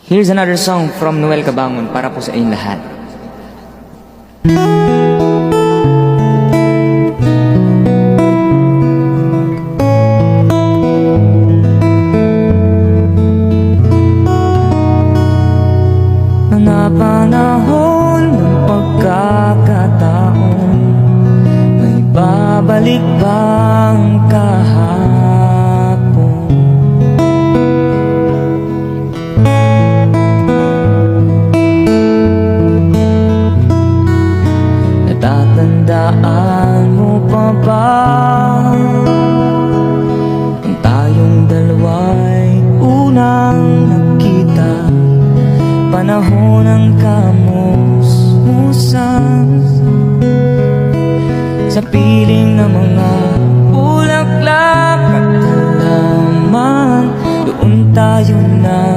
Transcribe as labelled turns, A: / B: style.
A: Here's another song from Noel Cabangon para po sa inyong lahat. Mga panahon ng pagkakataon, may babalik bang kahapon? Natatandaan mo pa ba kung tayong dalawa'y unang nagkita? Panahon ng kamusmusan sa piling ng mga bulaklak at halaman, doon tayo na